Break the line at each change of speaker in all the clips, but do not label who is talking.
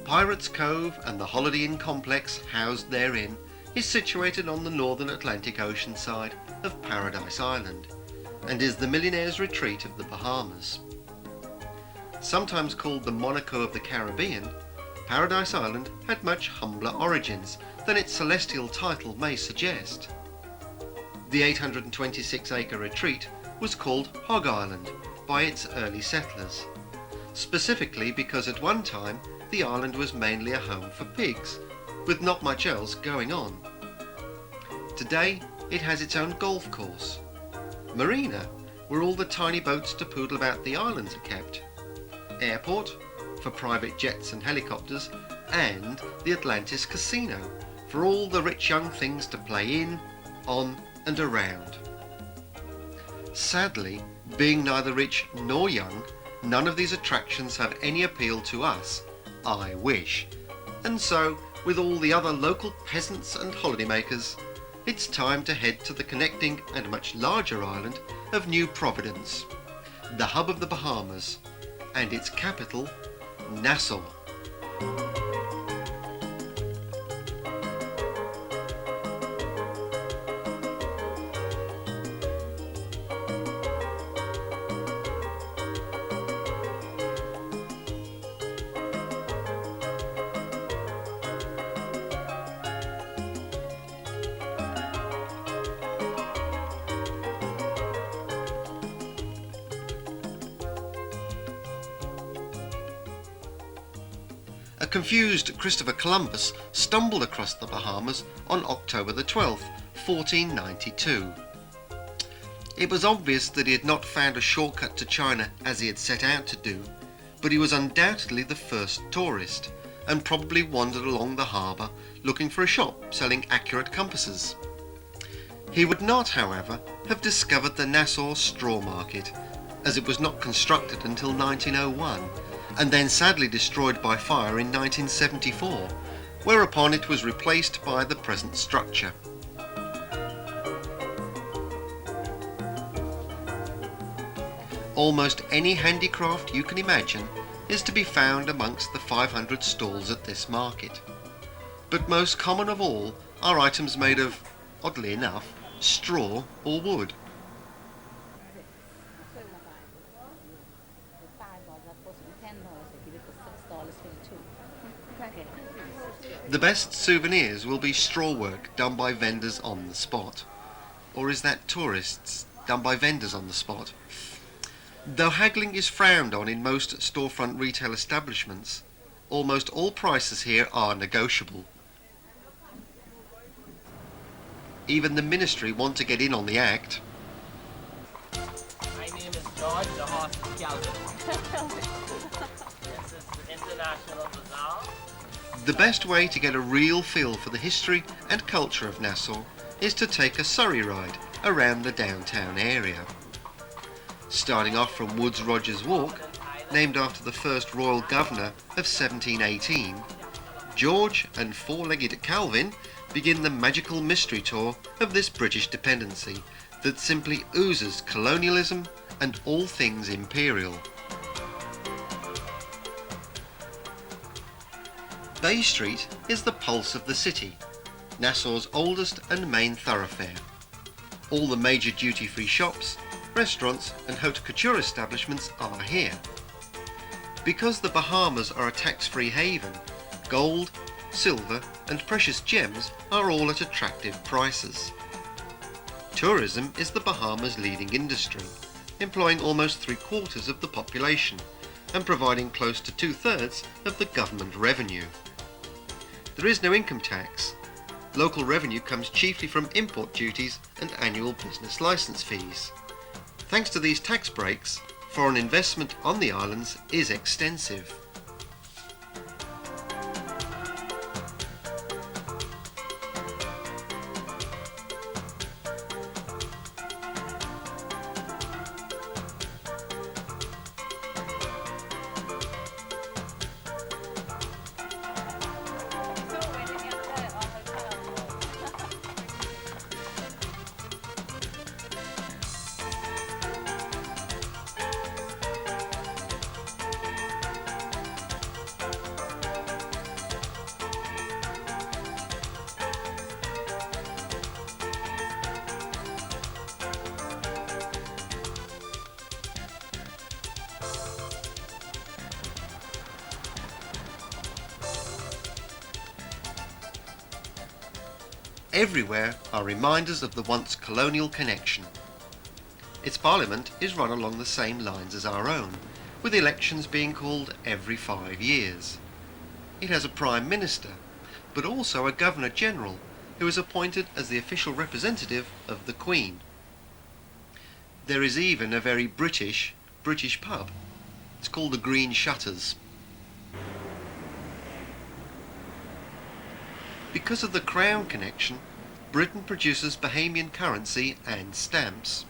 Pirates Cove and the Holiday Inn complex housed therein is situated on the northern Atlantic Ocean side of Paradise Island and is the millionaire's retreat of the Bahamas. Sometimes called the Monaco of the Caribbean, Paradise Island had much humbler origins than its celestial title may suggest. The 826-acre retreat was called Hog Island by its early settlers, specifically because at one time the island was mainly a home for pigs, with not much else going on. Today it has its own golf course, marina, where all the tiny boats to poodle about the islands are kept, airport for private jets and helicopters, and the Atlantis Casino for all the rich young things to play in, on and around. Sadly, being neither rich nor young, none of these attractions have any appeal to us, I wish, and so, with all the other local peasants and holidaymakers, it's time to head to the connecting and much larger island of New Providence, the hub of the Bahamas, and its capital, Nassau. A confused Christopher Columbus stumbled across the Bahamas on October the 12th, 1492. It was obvious that he had not found a shortcut to China as he had set out to do, but he was undoubtedly the first tourist, and probably wandered along the harbour looking for a shop selling accurate compasses. He would not, however, have discovered the Nassau straw market, as it was not constructed until 1901, and then sadly destroyed by fire in 1974, whereupon it was replaced by the present structure. Almost any handicraft you can imagine is to be found amongst the 500 stalls at this market, but most common of all are items made of, oddly enough, straw or wood. The best souvenirs will be straw work done by vendors on the spot. Or is that tourists done by vendors on the spot? Though haggling is frowned on in most storefront retail establishments, almost all prices here are negotiable. Even the ministry want to get in on the act.
My name is George, the horse is Calvin. This is the International Bazaar.
The best way to get a real feel for the history and culture of Nassau is to take a Surrey ride around the downtown area. Starting off from Woods Rogers Walk, named after the first royal governor of 1718, George and four-legged Calvin begin the magical mystery tour of this British dependency that simply oozes colonialism and all things imperial. Bay Street is the pulse of the city, Nassau's oldest and main thoroughfare. All the major duty-free shops, restaurants and haute couture establishments are here. Because the Bahamas are a tax-free haven, gold, silver and precious gems are all at attractive prices. Tourism is the Bahamas' leading industry, employing almost 3/4 of the population and providing close to 2/3 of the government revenue. There is no income tax. Local revenue comes chiefly from import duties and annual business license fees. Thanks to these tax breaks, foreign investment on the islands is extensive. Everywhere are reminders of the once colonial connection. Its parliament is run along the same lines as our own, with elections being called every 5 years. It has a Prime Minister, but also a Governor-General, who is appointed as the official representative of the Queen. There is even a very British pub. It's called the Green Shutters. Because of the Crown connection, Britain produces Bahamian currency and stamps.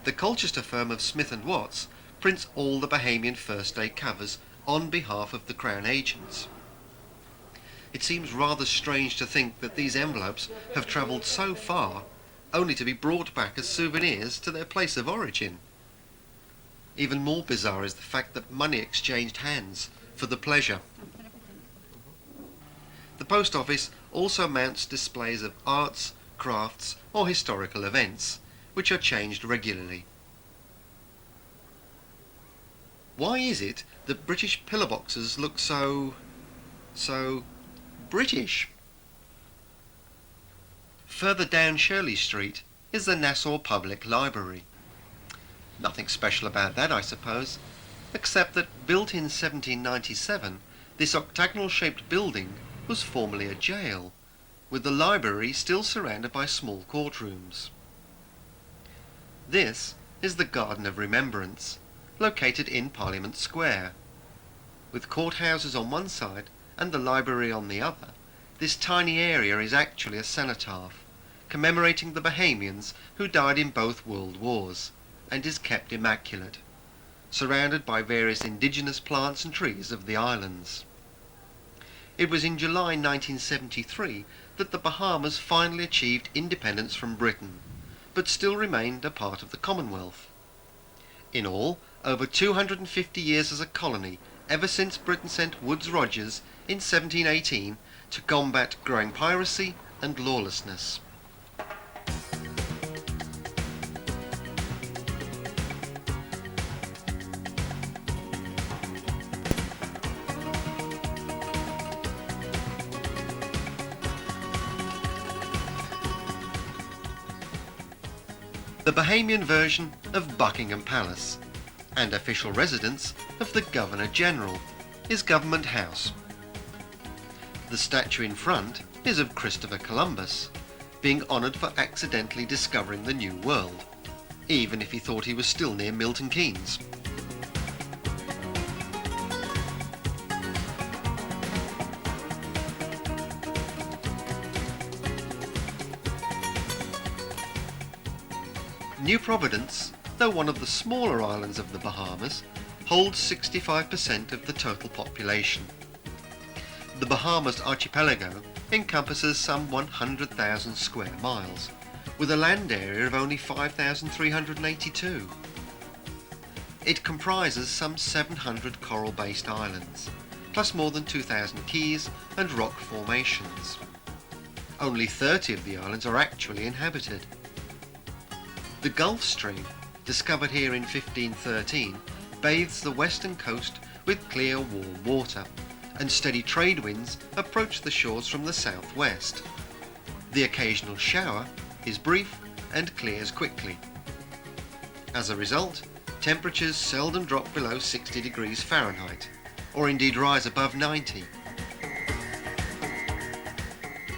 The Colchester firm of Smith & Watts prints all the Bahamian First Day covers on behalf of the Crown agents. It seems rather strange to think that these envelopes have travelled so far only to be brought back as souvenirs to their place of origin. Even more bizarre is the fact that money exchanged hands for the pleasure. The post office also mounts displays of arts, crafts or historical events, which are changed regularly. Why is it that British pillar boxes look so British? Further down Shirley Street is the Nassau Public Library. Nothing special about that, I suppose, except that built in 1797, this octagonal-shaped building was formerly a jail, with the library still surrounded by small courtrooms. This is the Garden of Remembrance, located in Parliament Square. With courthouses on one side and the library on the other, this tiny area is actually a cenotaph, commemorating the Bahamians who died in both World Wars, and is kept immaculate, surrounded by various indigenous plants and trees of the islands. It was in July 1973 that the Bahamas finally achieved independence from Britain, but still remained a part of the Commonwealth. In all, over 250 years as a colony, ever since Britain sent Woodes Rogers in 1718 to combat growing piracy and lawlessness. The Bahamian version of Buckingham Palace, and official residence of the Governor-General, is Government House. The statue in front is of Christopher Columbus, being honoured for accidentally discovering the New World, even if he thought he was still near Milton Keynes. New Providence, though one of the smaller islands of the Bahamas, holds 65% of the total population. The Bahamas archipelago encompasses some 100,000 square miles, with a land area of only 5,382. It comprises some 700 coral-based islands, plus more than 2,000 keys and rock formations. Only 30 of the islands are actually inhabited. The Gulf Stream, discovered here in 1513, bathes the western coast with clear, warm water, and steady trade winds approach the shores from the southwest. The occasional shower is brief and clears quickly. As a result, temperatures seldom drop below 60 degrees Fahrenheit, or indeed rise above 90.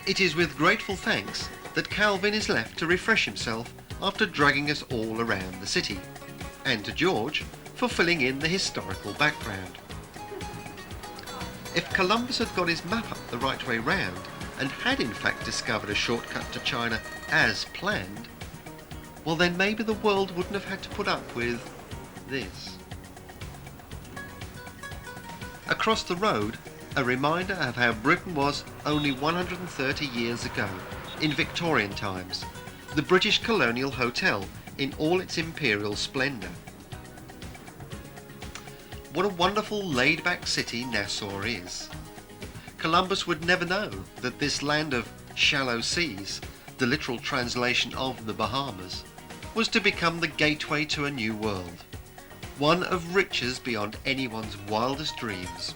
It is with grateful thanks that Calvin is left to refresh himself after dragging us all around the city, and to George for filling in the historical background. If Columbus had got his map up the right way round, and had in fact discovered a shortcut to China as planned, well then maybe the world wouldn't have had to put up with this. Across the road, a reminder of how Britain was only 130 years ago, in Victorian times, the British Colonial Hotel in all its imperial splendour. What a wonderful laid-back city Nassau is. Columbus would never know that this land of shallow seas, the literal translation of the Bahamas, was to become the gateway to a new world, one of riches beyond anyone's wildest dreams.